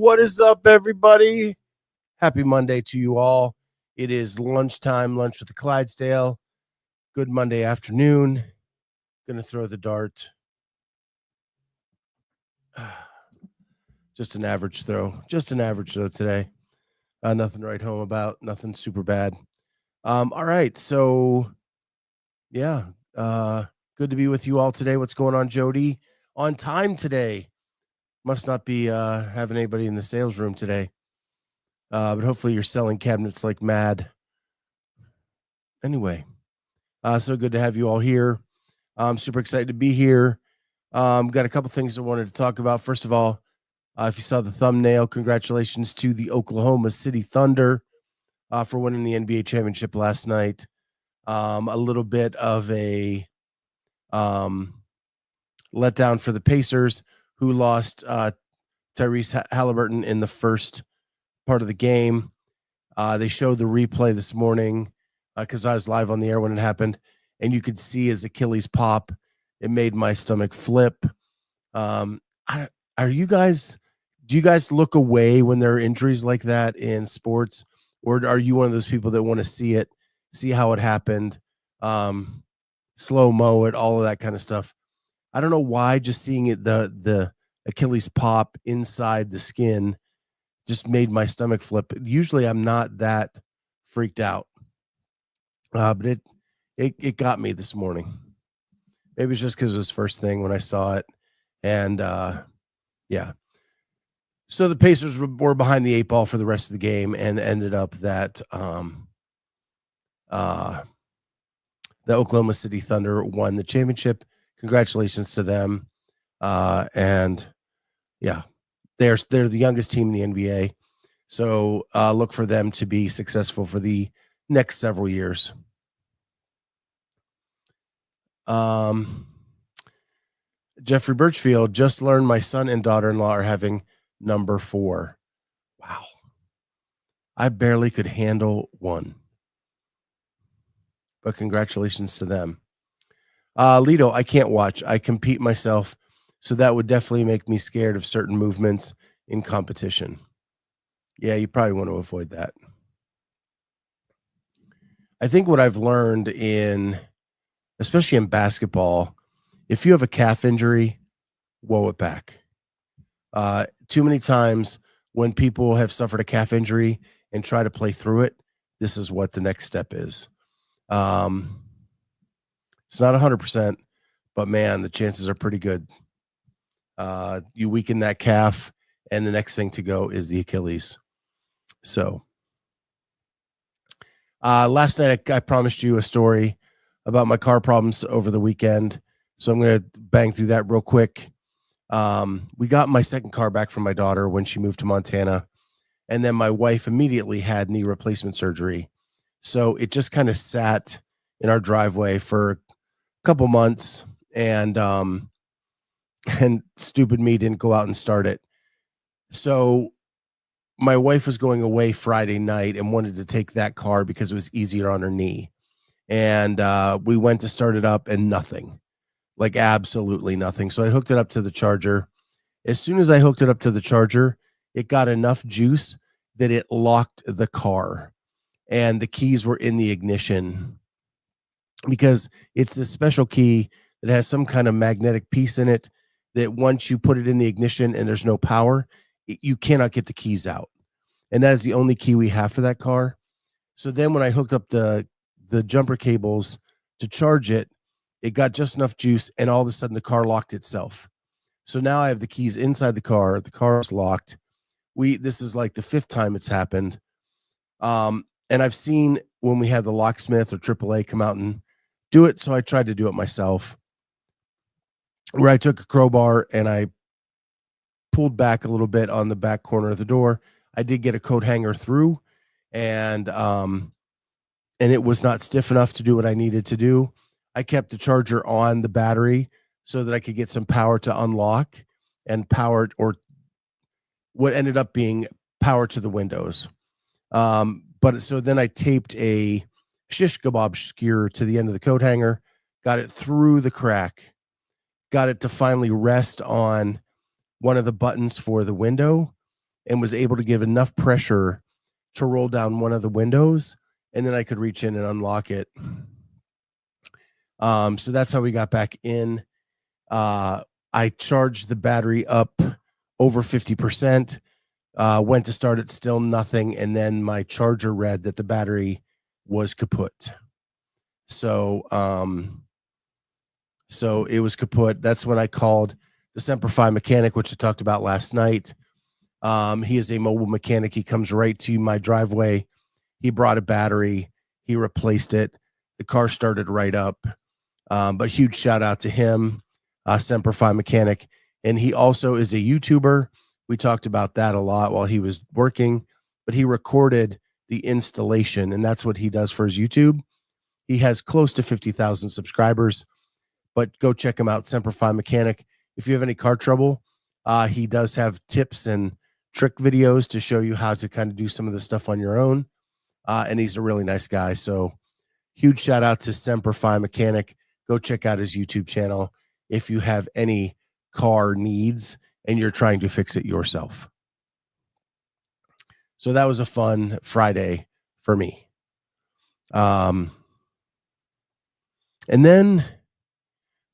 What is up, everybody? Happy Monday to you all. It is lunchtime, lunch with the Clydesdale. Good Monday afternoon. Gonna throw the dart. Just an average throw. Just an average throw today. Nothing to write home about. Nothing super bad. All right. So, yeah. Good to be with you all today. What's going on, Jody? On time today. Must not be having anybody in the sales room today. But hopefully you're selling cabinets like mad. Anyway, so good to have you all here. I'm super excited to be here. Got a couple things I wanted to talk about. First of all, if you saw the thumbnail, congratulations to the Oklahoma City Thunder for winning the NBA championship last night. A little bit of a letdown for the Pacers, who lost Tyrese Halliburton in the first part of the game. They showed the replay this morning because I was live on the air when it happened, and you could see his Achilles pop. It made my stomach flip. Do you guys look away when there are injuries like that in sports, or are you one of those people that want to see it, see how it happened, slow-mo it, all of that kind of stuff? I don't know why just seeing it, the Achilles pop inside the skin, just made my stomach flip. Usually I'm not that freaked out. But it got me this morning. Maybe it's just because it was first thing when I saw it. And yeah. So the Pacers were behind the 8 ball for the rest of the game, and ended up that the Oklahoma City Thunder won the championship. Congratulations to them. And yeah, they're the youngest team in the NBA. So look for them to be successful for the next several years. Jeffrey Birchfield, just learned my son and daughter-in-law are having number 4. Wow. I barely could handle one. But congratulations to them. Lido, I can't watch. I compete myself, so that would definitely make me scared of certain movements in competition. Yeah, you probably want to avoid that. I think what I've learned especially in basketball, if you have a calf injury, woe it back. Too many times when people have suffered a calf injury and try to play through it, this is what the next step is. It's not 100%, but man, the chances are pretty good. You weaken that calf, and the next thing to go is the Achilles. So last night I promised you a story about my car problems over the weekend, so I'm going to bang through that real quick. We got my second car back from my daughter when she moved to Montana, and then my wife immediately had knee replacement surgery. So it just kind of sat in our driveway for a couple months, and stupid me didn't go out and start it. So my wife was going away Friday night and wanted to take that car because it was easier on her knee. And we went to start it up, and nothing, like absolutely nothing. So I hooked it up to the charger. As soon as I hooked it up to the charger, it got enough juice that it locked the car, and the keys were in the ignition, because it's this special key that has some kind of magnetic piece in it that once you put it in the ignition and there's no power, you cannot get the keys out. And that is the only key we have for that car. So then when I hooked up the jumper cables to charge it, it got just enough juice, and all of a sudden the car locked itself. So now I have the keys inside the car is locked. This is like the 5th time it's happened. And I've seen when we had the locksmith or AAA come out and do it, so I tried to do it myself, where I took a crowbar and I pulled back a little bit on the back corner of the door. I did get a coat hanger through, and it was not stiff enough to do what I needed to do. I kept the charger on the battery so that I could get some power to unlock and power, or what ended up being power to the windows. But so then I taped a shish kebab skewer to the end of the coat hanger, got it through the crack, got it to finally rest on one of the buttons for the window, and was able to give enough pressure to roll down one of the windows, and then I could reach in and unlock it. So that's how we got back in. I charged the battery up over 50%, went to start it, still nothing, and then my charger read that the battery was kaput. So it was kaput. That's when I called the Semper mechanic, which I talked about last night. He is a mobile mechanic. He comes right to my driveway. He brought a battery. He replaced it. The car started right up. But huge shout out to him, Semper mechanic. And he also is a YouTuber. We talked about that a lot while he was working, but he recorded the installation, and that's what he does for his YouTube. He has close to 50,000 subscribers, but go check him out, Semper mechanic. If you have any car trouble, he does have tips and trick videos to show you how to kind of do some of the stuff on your own. And he's a really nice guy. So huge shout out to Semper mechanic. Go check out his YouTube channel if you have any car needs and you're trying to fix it yourself. So that was a fun Friday for me. And then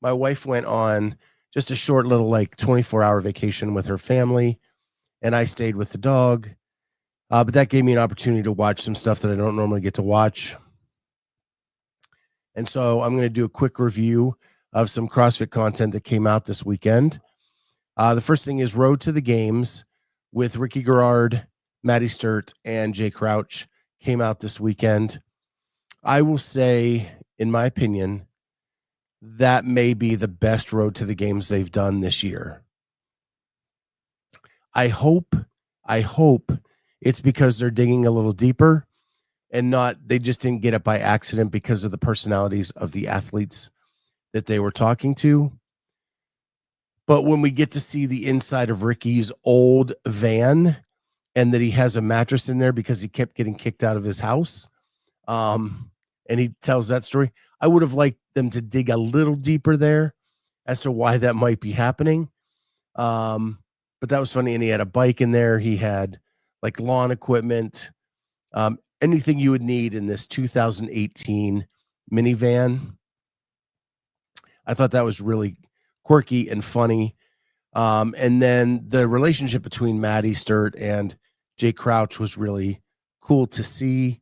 my wife went on just a short little 24-hour vacation with her family, and I stayed with the dog. But that gave me an opportunity to watch some stuff that I don't normally get to watch. And so I'm going to do a quick review of some CrossFit content that came out this weekend. The first thing is Road to the Games with Ricky Garrard, Mattie Sturt, and Jay Crouch came out this weekend. I will say, in my opinion, that may be the best Road to the Games they've done this year. I hope it's because they're digging a little deeper and they just didn't get it by accident because of the personalities of the athletes that they were talking to. But when we get to see the inside of Ricky's old van and that he has a mattress in there because he kept getting kicked out of his house, and he tells that story, I would have liked them to dig a little deeper there as to why that might be happening. But that was funny. And he had a bike in there. He had lawn equipment, anything you would need in this 2018 minivan. I thought that was really quirky and funny. And then the relationship between Mattie Sturt and Jay Crouch was really cool to see.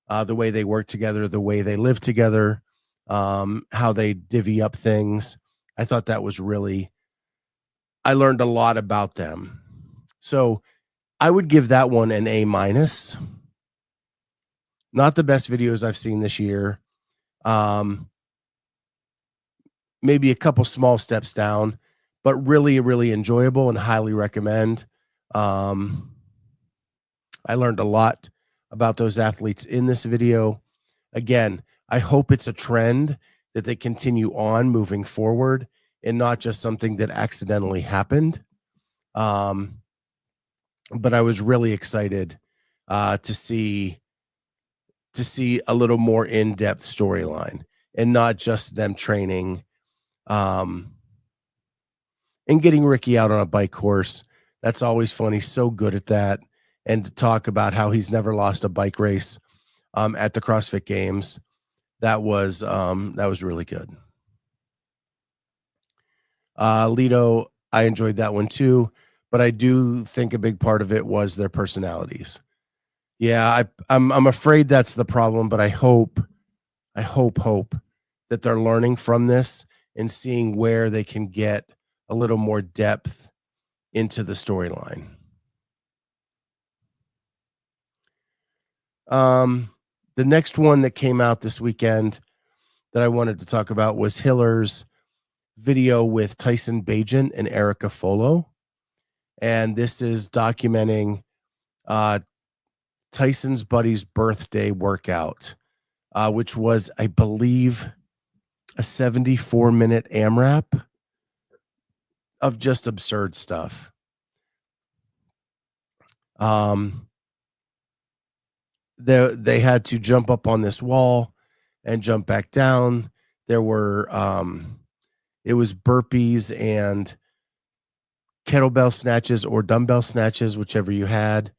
The way they work together, the way they live together, how they divvy up things. I thought that was I learned a lot about them. So I would give that one an A-. Not the best videos I've seen this year. Maybe a couple small steps down, but really, really enjoyable and highly recommend. I learned a lot about those athletes in this video. Again, I hope it's a trend that they continue on moving forward and not just something that accidentally happened. But I was really excited to see a little more in-depth storyline and not just them training and getting Ricky out on a bike course. That's always fun. He's so good at that. And to talk about how he's never lost a bike race at the CrossFit Games, that was really good. Lido, I enjoyed that one too, but I do think a big part of it was their personalities. Yeah, I'm afraid that's the problem, but I hope that they're learning from this and seeing where they can get a little more depth into the storyline. The next one that came out this weekend that I wanted to talk about was Hiller's video with Tyson Bagent and Erica Folo. And this is documenting Tyson's buddy's birthday workout, which was, I believe, a 74-minute AMRAP of just absurd stuff. They had to jump up on this wall and jump back down. There were it was burpees and kettlebell snatches or dumbbell snatches, whichever you had.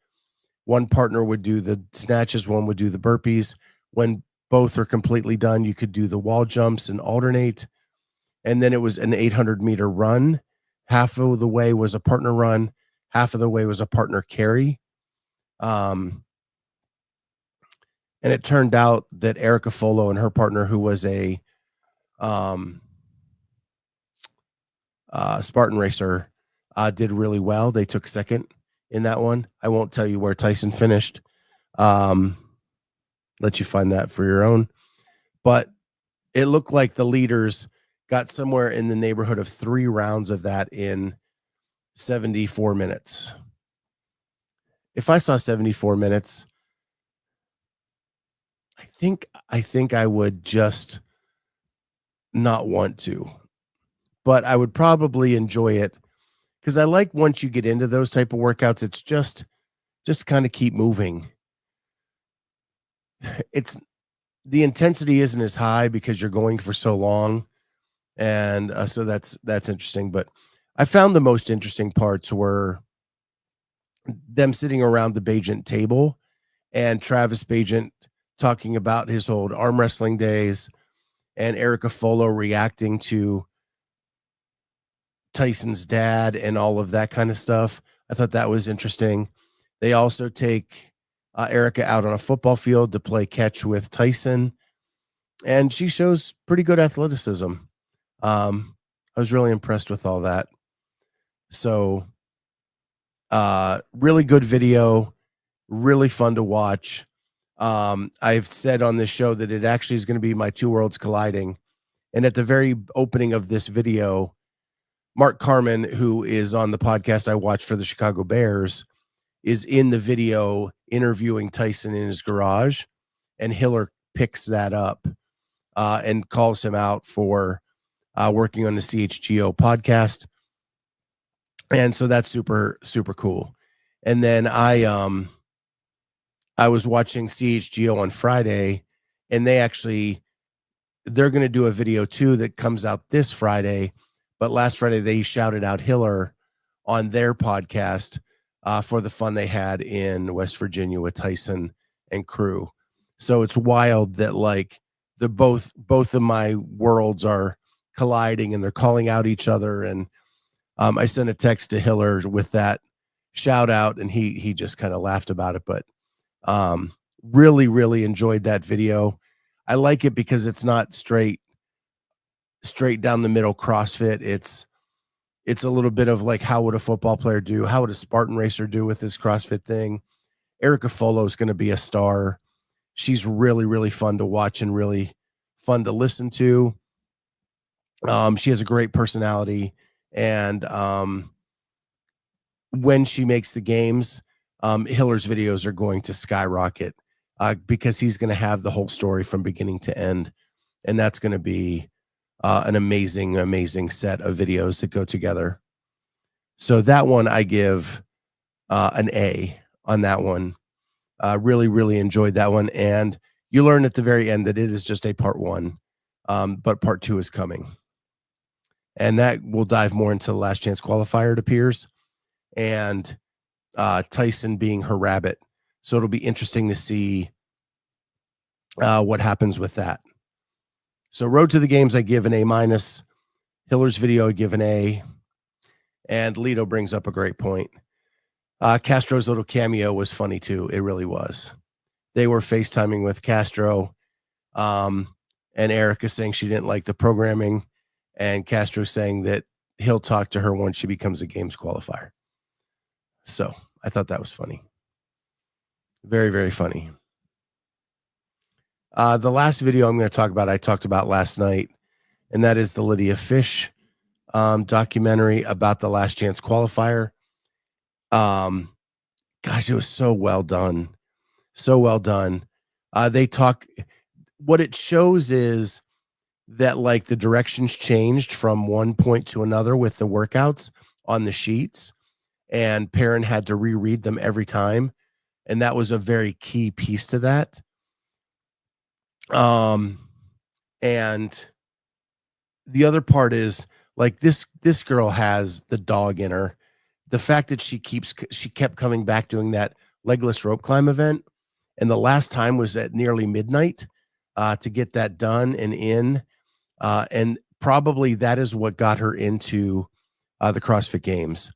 One partner would do the snatches, one would do the burpees. When both are completely done, you could do the wall jumps and alternate. And then it was an 800-meter run. Half of the way was a partner run, half of the way was a partner carry. And it turned out that Erica Folo and her partner, who was a Spartan racer, did really well. They took second in that one. I won't tell you where Tyson finished. Let you find that for your own. But it looked like the leaders got somewhere in the neighborhood of 3 rounds of that in 74 minutes. If I saw 74 minutes, I think I would just not want to, but I would probably enjoy it because I like once you get into those type of workouts, it's just kind of keep moving. It's the intensity isn't as high because you're going for so long. And so that's interesting. But I found the most interesting parts were them sitting around the Bagent table and Travis Bagent talking about his old arm wrestling days and Erica Folo reacting to Tyson's dad and all of that kind of stuff. I thought that was interesting. They also take Erica out on a football field to play catch with Tyson, and she shows pretty good athleticism. I was really impressed with all that. So, really good video, really fun to watch. I've said on this show that it actually is going to be my two worlds colliding. And at the very opening of this video, Mark Carman, who is on the podcast I watch for the Chicago Bears, is in the video interviewing Tyson in his garage. And Hiller picks that up and calls him out for working on the CHGO podcast. And so that's super, super cool. And then I was watching CHGO on Friday, and they're going to do a video too that comes out this Friday. But last Friday, they shouted out Hiller on their podcast for the fun they had in West Virginia with Tyson and crew. So it's wild that like both of my worlds are colliding and they're calling out each other. And I sent a text to Hiller with that shout out, and he just kind of laughed about it. But really, really enjoyed that video. I like it because it's not straight down the middle CrossFit. It's a little bit of like, how would a football player do? How would a Spartan racer do with this CrossFit thing? Erica Folo is going to be a star. She's really, really fun to watch and really fun to listen to. She has a great personality, and when she makes the games, Hiller's videos are going to skyrocket because he's going to have the whole story from beginning to end, and that's going to be an amazing, amazing set of videos that go together. So that one I give an A on that one. Really, really enjoyed that one. And you learn at the very end that it is just a part 1, but part 2 is coming. And that will dive more into the Last Chance Qualifier, it appears, and Tyson being her rabbit. So it'll be interesting to see what happens with that. So Road to the Games, I give an A-. Hiller's video, I give an A. And Lido brings up a great point. Castro's little cameo was funny too. It really was. They were FaceTiming with Castro, and Erica saying she didn't like the programming, and Castro saying that he'll talk to her once she becomes a games qualifier. So I thought that was funny. Very, very funny. The last video I'm going to talk about, I talked about last night, and that is the Lydia Fish documentary about the Last Chance Qualifier. Gosh, it was so well done. So well done. What it shows is that like the directions changed from one point to another with the workouts on the sheets, and Perrin had to reread them every time. And that was a very key piece to that. And the other part is like this girl has the dog in her. the fact that she kept coming back doing that legless rope climb event, and the last time was at nearly midnight to get that done and in, and probably that is what got her into the CrossFit Games.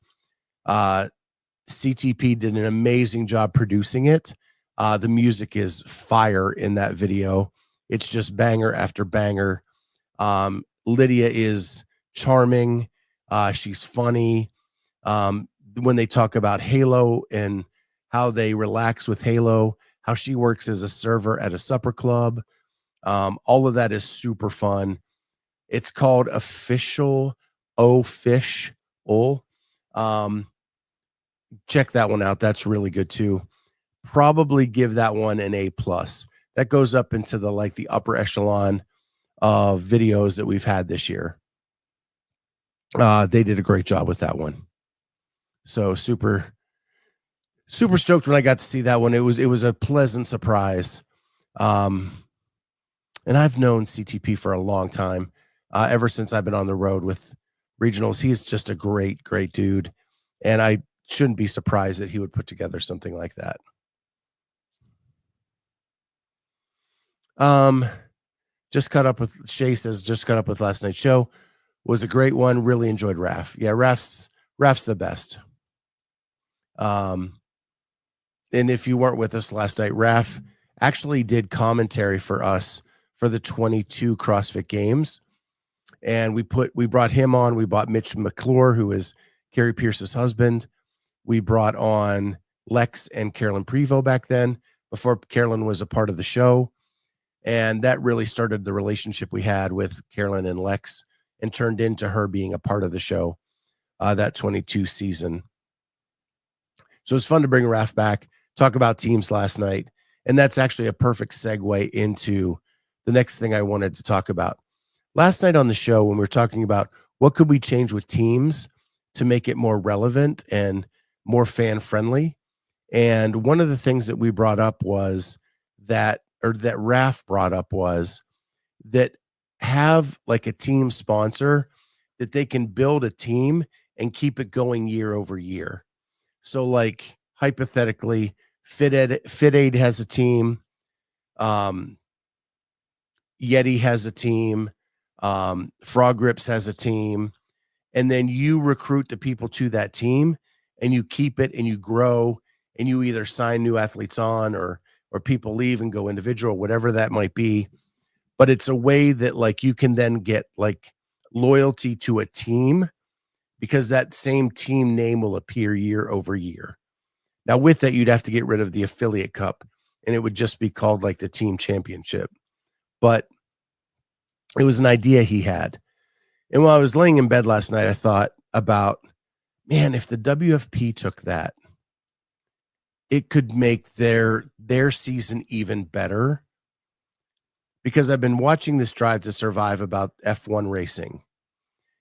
CTP did an amazing job producing it. The music is fire in that video. It's just banger after banger. Lydia is charming. She's funny. When they talk about Halo and how they relax with Halo, how she works as a server at a supper club, all of that is super fun. It's called Official Fish. Check that one out. That's really good too. Probably give that one an A+. That goes up into the upper echelon of videos that we've had this year. They did a great job with that one. So super stoked when I got to see that one. It was a pleasant surprise. And I've known CTP for a long time, ever since I've been on the road with regionals. He's just a great dude. And I shouldn't be surprised that he would put together something like that. Just caught up with Shay says, just caught up with last night's show. Was a great one. Really enjoyed Raph. Yeah, Raph's the best. And if you weren't with us last night, Raph actually did commentary for us for the 22 CrossFit Games. And we brought him on. We brought Mitch McClure, who is Carrie Pierce's husband. We brought on Lex and Carolyn Prevost back then, before Carolyn was a part of the show. And that really started the relationship we had with Carolyn and Lex, and turned into her being a part of the show, that 22 season. So it's fun to bring Raph back, talk about teams last night. And that's actually a perfect segue into the next thing I wanted to talk about. Last night on the show, when we were talking about what could we change with teams to make it more relevant and more fan friendly. And one of the things that we brought up was that Raph brought up was that have like a team sponsor that they can build a team and keep it going year over year. So like hypothetically, FitAid has a team, Yeti has a team, Frog Grips has a team, and then you recruit the people to that team and you keep it and you grow, and you either sign new athletes on or people leave and go individual, whatever that might be. But it's a way that like you can then get like loyalty to a team, because that same team name will appear year over year. Now with that, you'd have to get rid of the affiliate cup and it would just be called like the team championship. But it was an idea he had. And while I was laying in bed last night, I thought about, man, if the WFP took that, it could make their season even better. Because I've been watching this Drive to Survive about F1 racing,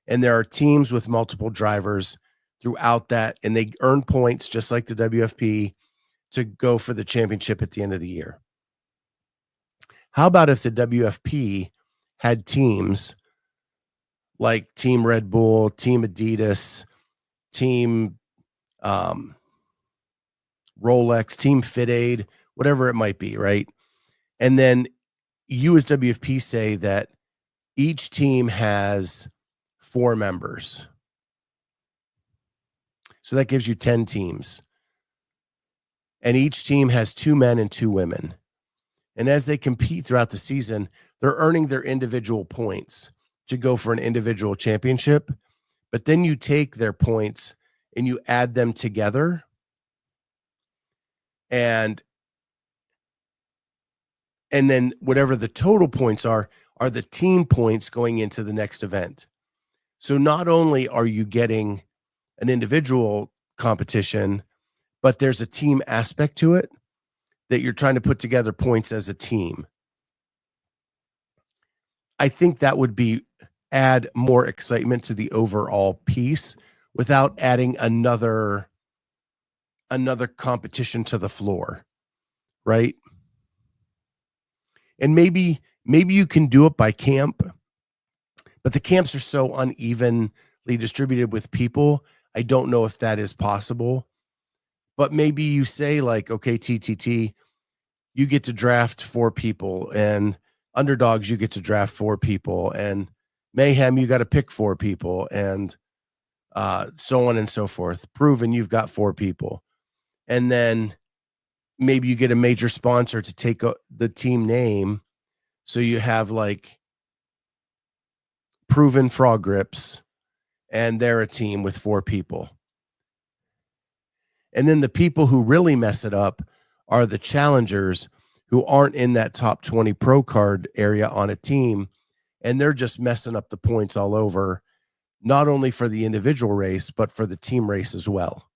and there are teams with multiple drivers throughout that, and they earn points just like the WFP to go for the championship at the end of the year. How about if the WFP had teams like Team Red Bull, Team Adidas, Team Rolex, Team FitAid, whatever it might be, right? And then you as WFP say that each team has 4 members. So that gives you 10 teams. And each team has 2 men and 2 women. And as they compete throughout the season, they're earning their individual points to go for an individual championship. But then you take their points and you add them together. And then whatever the total points are the team points going into the next event. So not only are you getting an individual competition, but there's a team aspect to it that you're trying to put together points as a team. I think that would add more excitement to the overall piece without adding another competition to the floor, right? And maybe you can do it by camp, but the camps are so uneven. distributed with people. I don't know if that is possible, but maybe you say like, okay, TTT, you get to draft 4 people, and underdogs, you get to draft 4 people, and mayhem, you got to pick 4 people, and so on and so forth. Proven, you've got 4 people. And then maybe you get a major sponsor to take the team name. So you have like Proven Frog Grips, and they're a team with 4 people. And then the people who really mess it up are the challengers who aren't in that top 20 pro card area on a team. And they're just messing up the points all over, not only for the individual race, but for the team race as well.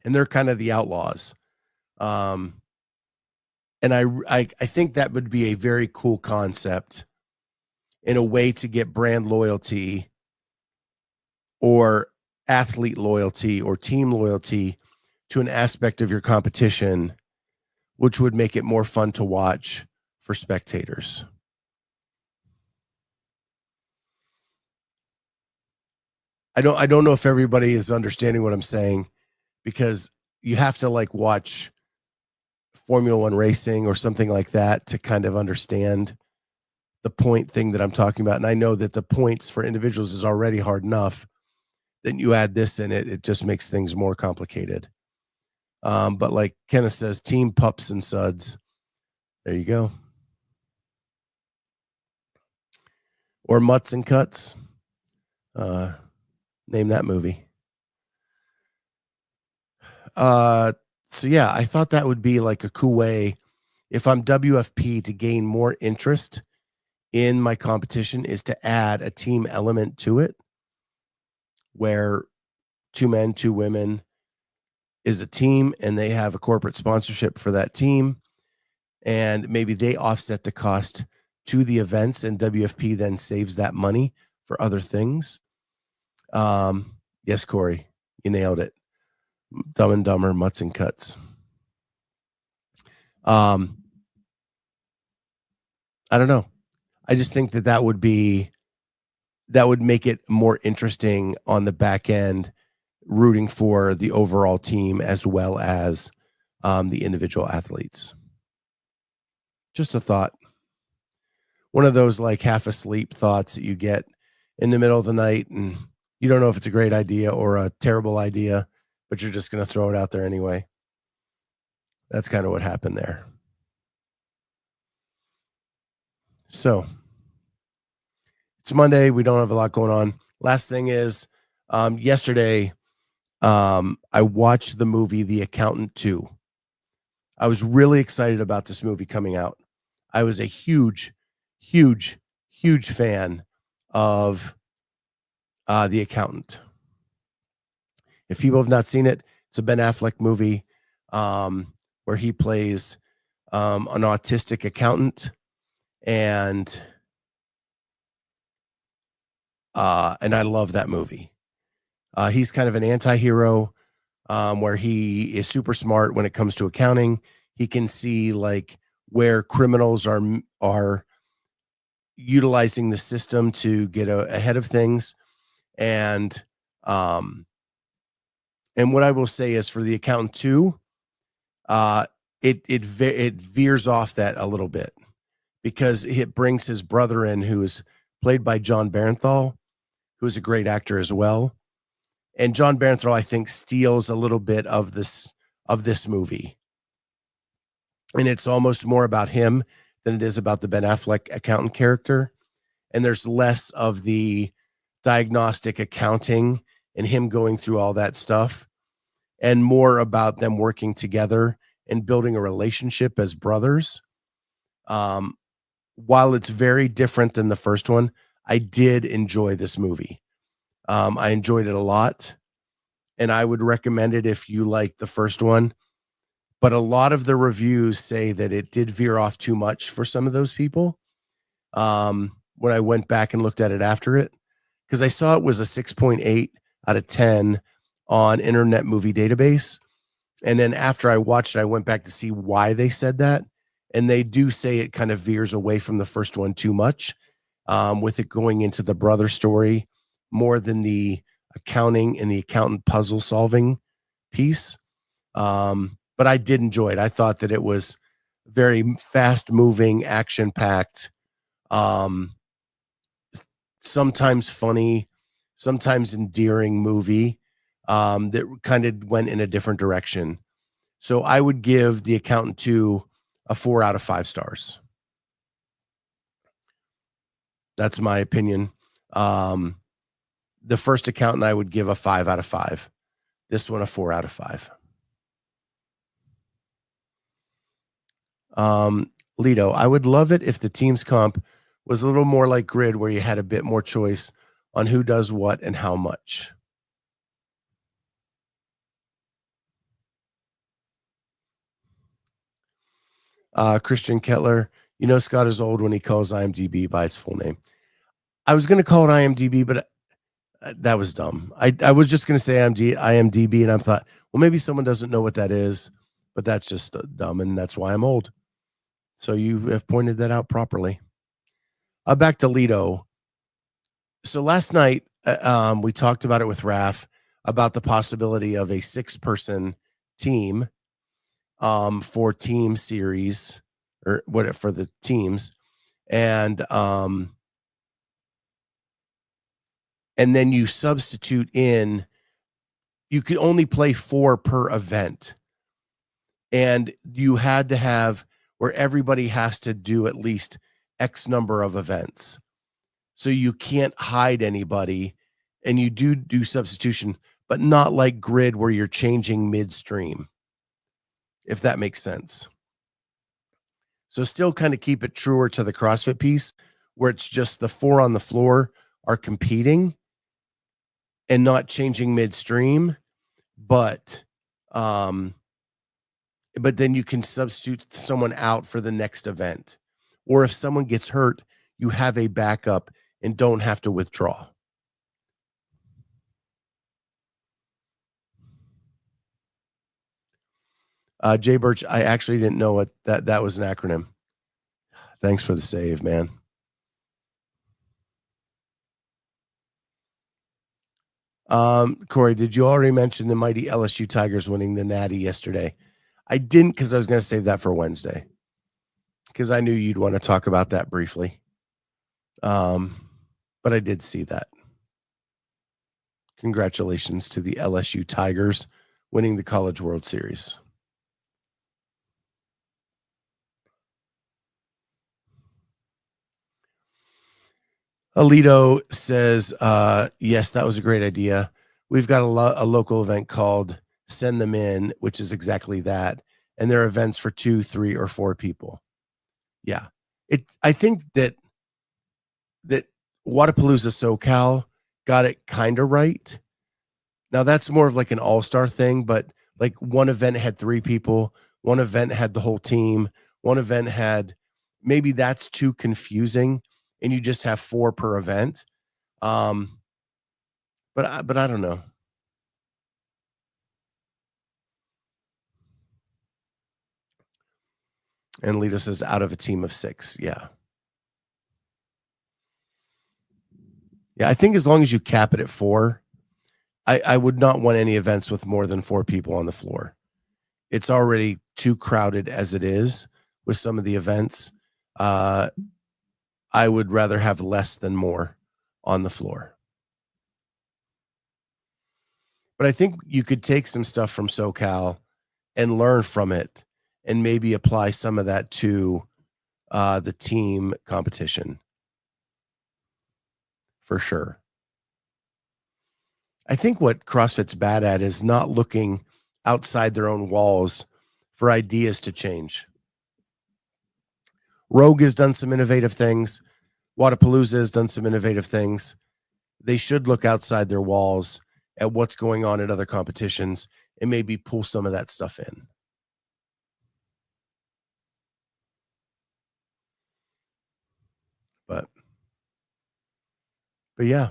And they're kind of the outlaws. And I think that would be a very cool concept in a way to get brand loyalty or athlete loyalty or team loyalty to an aspect of your competition, which would make it more fun to watch for spectators. I don't know if everybody is understanding what I'm saying, because you have to like watch Formula One racing or something like that to kind of understand the point thing that I'm talking about. And I know that the points for individuals is already hard enough. Then you add this in it, it just makes things more complicated. But like Kenneth says, team pups and suds. There you go. Or Mutts and Cuts. Name that movie. So yeah, I thought that would be like a cool way, if I'm WFP, to gain more interest in my competition, is to add a team element to it, where 2 men, 2 women is a team, and they have a corporate sponsorship for that team, and maybe they offset the cost to the events, and WFP then saves that money for other things. Yes, Corey, you nailed it. Dumb and Dumber, Mutts and Cuts. I don't know. I just think that would make it more interesting on the back end, rooting for the overall team as well as the individual athletes. Just a thought. One of those like half asleep thoughts that you get in the middle of the night, and you don't know if it's a great idea or a terrible idea, but you're just going to throw it out there anyway. That's kind of what happened there. So it's Monday. We don't have a lot going on. Last thing is, yesterday, I watched the movie The Accountant 2. I was really excited about this movie coming out. I was a huge fan of The Accountant. If people have not seen it, it's a Ben Affleck movie where he plays an autistic accountant, and I love that movie. He's kind of an anti-hero, where he is super smart when it comes to accounting. He can see like where criminals are utilizing the system to get ahead of things. And what I will say is, for The Accountant 2, it veers off that a little bit, because it brings his brother in, who is played by John Barenthal, who is a great actor as well. And John Barenthal, I think, steals a little bit of this movie. And it's almost more about him than it is about the Ben Affleck accountant character. And there's less of the diagnostic accounting and him going through all that stuff, and more about them working together and building a relationship as brothers. While it's very different than the first one, I did enjoy this movie. I enjoyed it a lot, and I would recommend it if you like the first one. But a lot of the reviews say that it did veer off too much for some of those people. When I went back and looked at it after it, because I saw it was a 6.8 out of 10 on Internet Movie Database. And then after I watched it, I went back to see why they said that. And they do say it kind of veers away from the first one too much. with it going into the brother story more than the accounting and the accountant puzzle solving piece. But I did enjoy it. I thought that it was very fast moving, action packed, sometimes funny, sometimes endearing movie that kind of went in a different direction. So I would give The Accountant 2 a 4 out of 5 stars. That's my opinion. The first Accountant I would give a 5 out of 5. This one a 4 out of 5. Lido, I would love it if the team's comp was a little more like Grid, where you had a bit more choice on who does what and how much. Christian Kettler, Scott is old when he calls IMDb by its full name. I was going to call it IMDb, but that was dumb. I was just going to say IMDb, and I thought, well, maybe someone doesn't know what that is, but that's just dumb, and that's why I'm old. So you have pointed that out properly. Back to Lido. So last night, we talked about it with Raph about the possibility of a 6-person team for team series or what for the teams. And then you substitute in, you could only play 4 per event. And you had to have where everybody has to do at least X number of events. So you can't hide anybody, and you do substitution, but not like Grid where you're changing midstream, if that makes sense. So still kind of keep it truer to the CrossFit piece where it's just the 4 on the floor are competing and not changing midstream, but then you can substitute someone out for the next event. Or if someone gets hurt, you have a backup and don't have to withdraw. Jay Birch, I actually didn't know what that was an acronym. Thanks for the save, man. Corey, did you already mention the mighty LSU Tigers winning the Natty yesterday? I didn't, because I was going to save that for Wednesday, because I knew you'd want to talk about that briefly. But I did see that. Congratulations to the LSU Tigers winning the College World Series. Alito says, yes, that was a great idea. We've got a local event called Send Them In, which is exactly that. And there are events for 2, 3, or 4 people. Yeah. I think that Wodapalooza SoCal got it kind of right. Now that's more of like an all-star thing, but like one event had 3 people, one event had the whole team, one event had, maybe that's too confusing and you just have 4 per event. But I don't know. And Lito says out of a team of 6. Yeah. Yeah, I think as long as you cap it at 4, I would not want any events with more than 4 people on the floor. It's already too crowded as it is with some of the events. I would rather have less than more on the floor. But I think you could take some stuff from SoCal and learn from it and maybe apply some of that to the team competition. For sure. I think what CrossFit's bad at is not looking outside their own walls for ideas to change. Rogue has done some innovative things. Wodapalooza has done some innovative things. They should look outside their walls at what's going on at other competitions and maybe pull some of that stuff in. But yeah.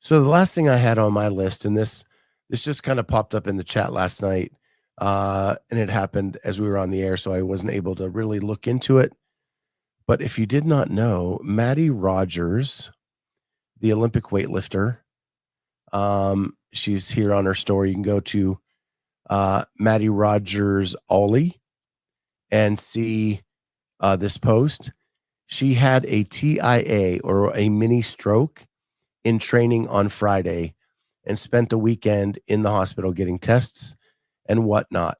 So the last thing I had on my list, and this just kind of popped up in the chat last night, and it happened as we were on the air, so I wasn't able to really look into it. But if you did not know, Mattie Rogers, the Olympic weightlifter, she's here on her story. You can go to Mattie Rogers Ollie and see this post. She had a TIA, or a mini stroke, in training on Friday and spent the weekend in the hospital getting tests and whatnot.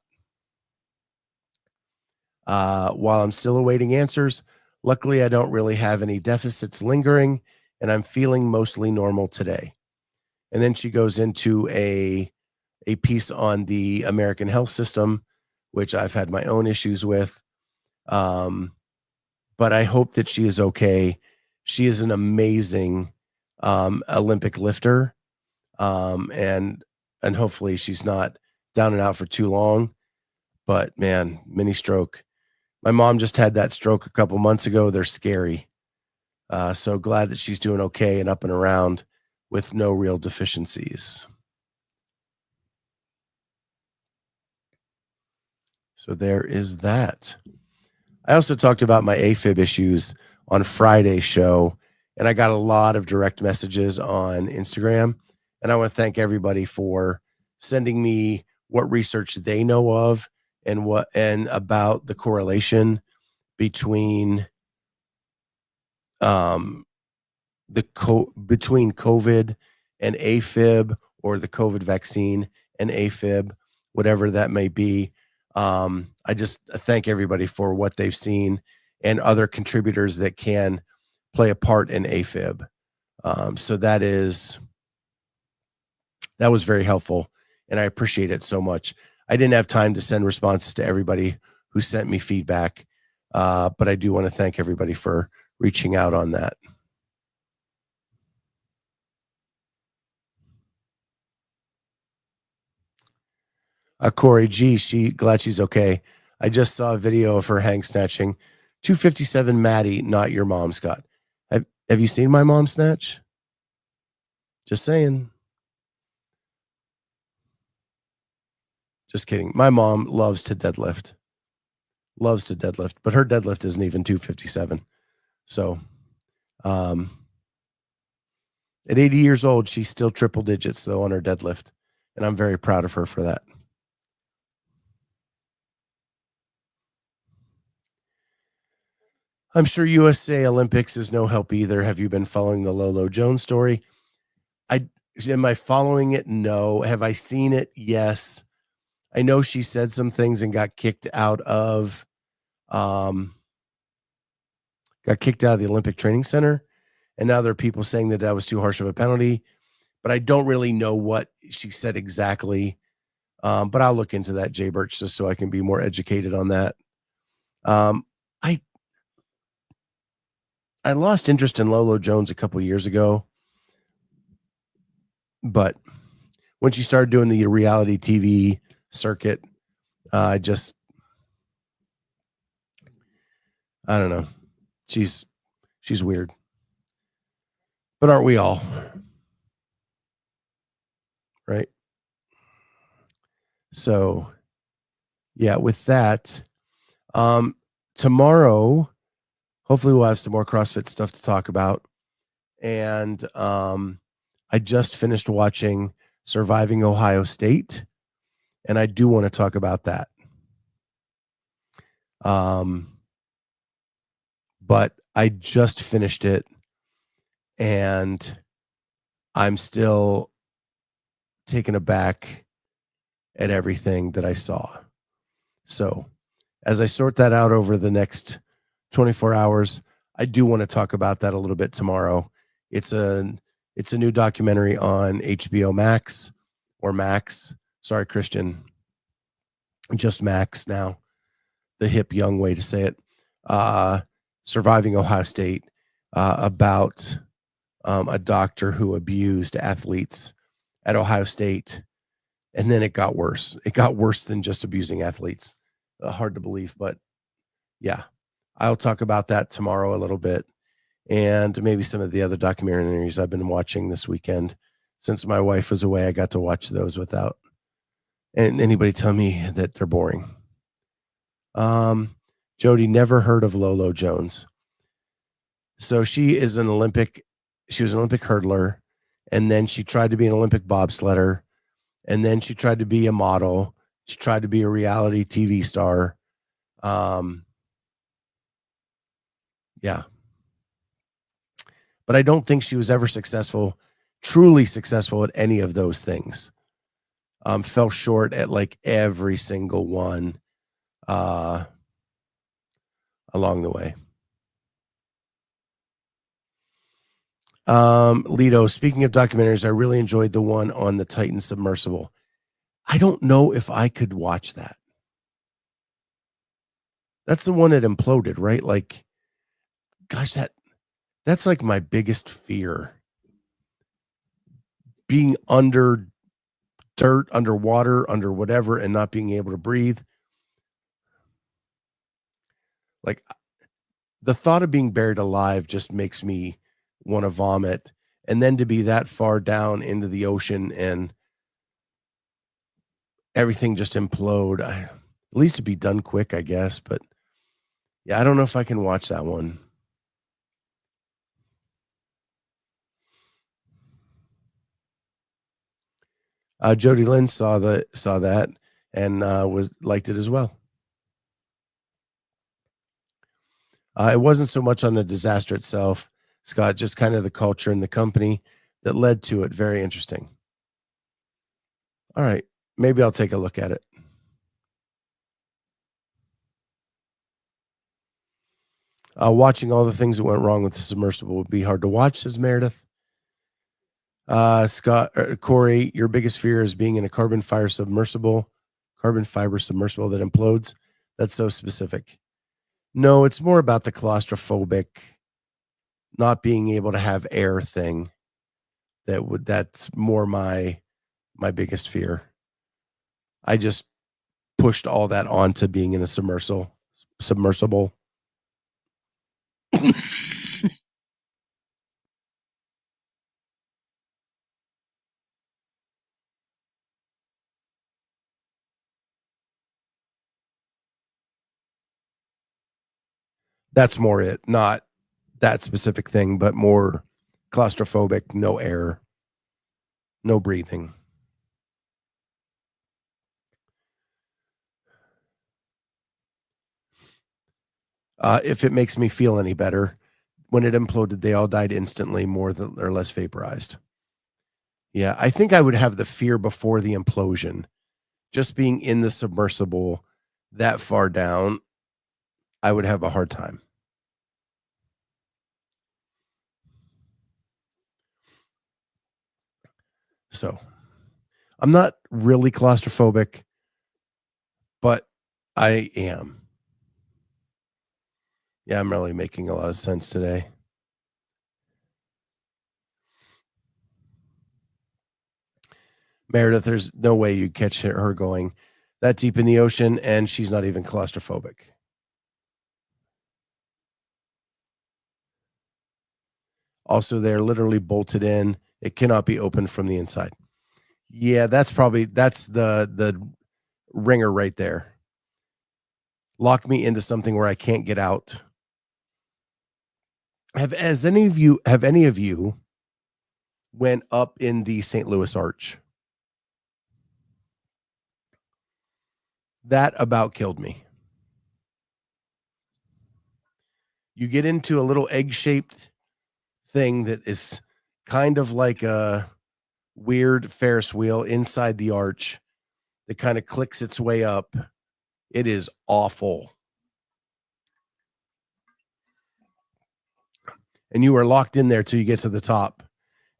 While I'm still awaiting answers, luckily I don't really have any deficits lingering, and I'm feeling mostly normal today. And then she goes into a piece on the American health system, which I've had my own issues with. But I hope that she is okay. She is an amazing Olympic lifter, and hopefully she's not down and out for too long. But man, mini stroke. My mom just had that stroke a couple months ago. They're scary. So glad that she's doing okay and up and around with no real deficiencies. So there is that. I also talked about my AFib issues on Friday's show, and I got a lot of direct messages on Instagram. And I want to thank everybody for sending me what research they know of and about the correlation between between COVID and AFib, or the COVID vaccine and AFib, whatever that may be. I just thank everybody for what they've seen and other contributors that can play a part in AFib. So that was very helpful, and I appreciate it so much. I didn't have time to send responses to everybody who sent me feedback, but I do want to thank everybody for reaching out on that. Corey G, glad she's okay. I just saw a video of her hang snatching 257. Mattie, not your mom, Scott. Have you seen my mom snatch? Just saying. Just kidding. My mom loves to deadlift, but her deadlift isn't even 257. So, at 80 years old, she's still triple digits though on her deadlift, and I'm very proud of her for that. I'm sure USA Olympics is no help either. Have you been following the Lolo Jones story? Am I following it? No. Have I seen it? Yes. I know she said some things and got kicked out of the Olympic Training Center. And now there are people saying that was too harsh of a penalty, but I don't really know what she said exactly. But I'll look into that, Jay Birch, just so I can be more educated on that. I lost interest in Lolo Jones a couple years ago, but when she started doing the reality TV circuit, I don't know. She's weird, but aren't we all? Right. So yeah, with that, tomorrow, hopefully we'll have some more CrossFit stuff to talk about. And I just finished watching Surviving Ohio State, and I do want to talk about that. But I just finished it, and I'm still taken aback at everything that I saw. So as I sort that out over the next 24 hours, I do want to talk about that a little bit tomorrow. It's a new documentary on HBO Max, or Max. Sorry, Christian. Just Max now. The hip young way to say it. Surviving Ohio State, about a doctor who abused athletes at Ohio State. And then it got worse. It got worse than just abusing athletes. Hard to believe, but yeah, I'll talk about that tomorrow a little bit, and maybe some of the other documentaries I've been watching this weekend. Since my wife was away, I got to watch those without anybody tell me that they're boring. Jody, never heard of Lolo Jones. So she was an Olympic hurdler, and then she tried to be an Olympic bobsledder, and then she tried to be a model. She tried to be a reality TV star. Yeah. But I don't think she was ever truly successful at any of those things. Fell short at like every single one along the way. Lido, speaking of documentaries, I really enjoyed the one on the Titan submersible. I don't know if I could watch that. That's the one that imploded, right? Like, gosh, that's like my biggest fear. Being under dirt, underwater, under whatever, and not being able to breathe. Like, the thought of being buried alive just makes me want to vomit. And then to be that far down into the ocean and everything just implode. At least to be done quick, I guess. But yeah, I don't know if I can watch that one. Jody Lynn saw that and liked it as well. It wasn't so much on the disaster itself, Scott, just kind of the culture and the company that led to it. Very interesting. All right, maybe I'll take a look at it. Watching all the things that went wrong with the submersible would be hard to watch, says Meredith. Scott, Corey, your biggest fear is being in a carbon fiber submersible that implodes. That's so specific. No, it's more about the claustrophobic, not being able to have air thing. That's more my biggest fear. I just pushed all that onto being in a submersible. That's more it, not that specific thing, but more claustrophobic, no air, no breathing. If it makes me feel any better, when it imploded, they all died instantly, more or less vaporized. Yeah, I think I would have the fear before the implosion. Just being in the submersible that far down, I would have a hard time. So I'm not really claustrophobic, but I am. Yeah, I'm really making a lot of sense today. Meredith, there's no way you'd catch her going that deep in the ocean, and she's not even claustrophobic. Also, they're literally bolted in. It cannot be opened from the inside. Yeah, that's the ringer right there. Lock me into something where I can't get out. Have any of you went up in the St. Louis Arch? That about killed me. You get into a little egg-shaped thing that is kind of like a weird Ferris wheel inside the arch that kind of clicks its way up. It is awful. And you are locked in there till you get to the top.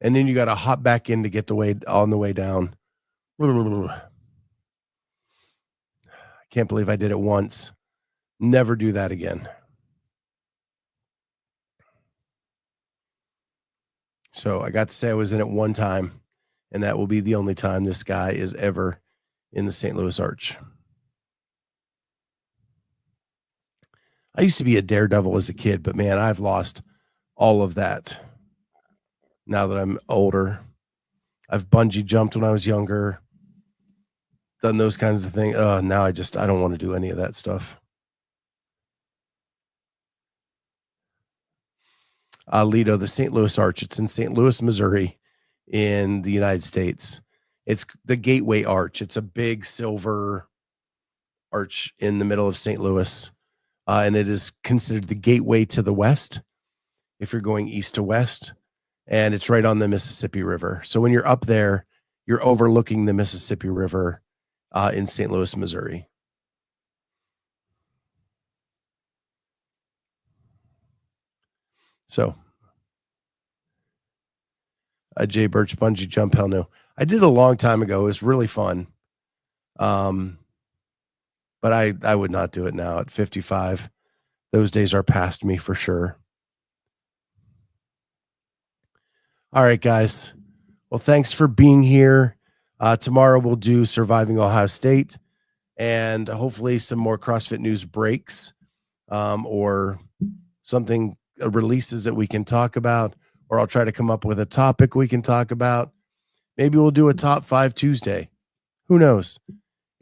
And then you got to hop back in to get on the way down. I can't believe I did it once. Never do that again. So I got to say I was in it one time, and that will be the only time this guy is ever in the St. Louis Arch. I used to be a daredevil as a kid, but man, I've lost all of that now that I'm older. I've bungee jumped when I was younger, done those kinds of things. Now I don't want to do any of that stuff. Lido, the St. Louis Arch. It's in St. Louis, Missouri, in the United States. It's the Gateway Arch. It's a big silver arch in the middle of St. Louis, and it is considered the gateway to the west if you're going east to west, and it's right on the Mississippi River. So when you're up there, you're overlooking the Mississippi River in St. Louis, Missouri. So Jay Birch bungee jump, hell no. I did a long time ago. It was really fun. But I would not do it now at 55. Those days are past me for sure. All right, guys. Well, thanks for being here. Tomorrow we'll do Surviving Ohio State and hopefully some more CrossFit news breaks or something releases that we can talk about, or I'll try to come up with a topic we can talk about. Maybe we'll do a top 5 Tuesday. Who knows?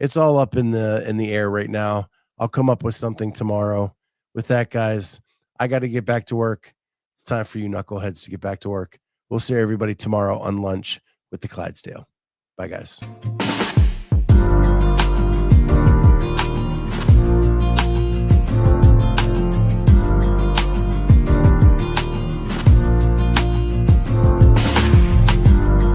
It's all up in the air right now. I'll come up with something tomorrow. With that, guys, I got to get back to work. It's time for you knuckleheads to get back to work. We'll see everybody tomorrow on lunch with the Clydesdale. Bye, guys.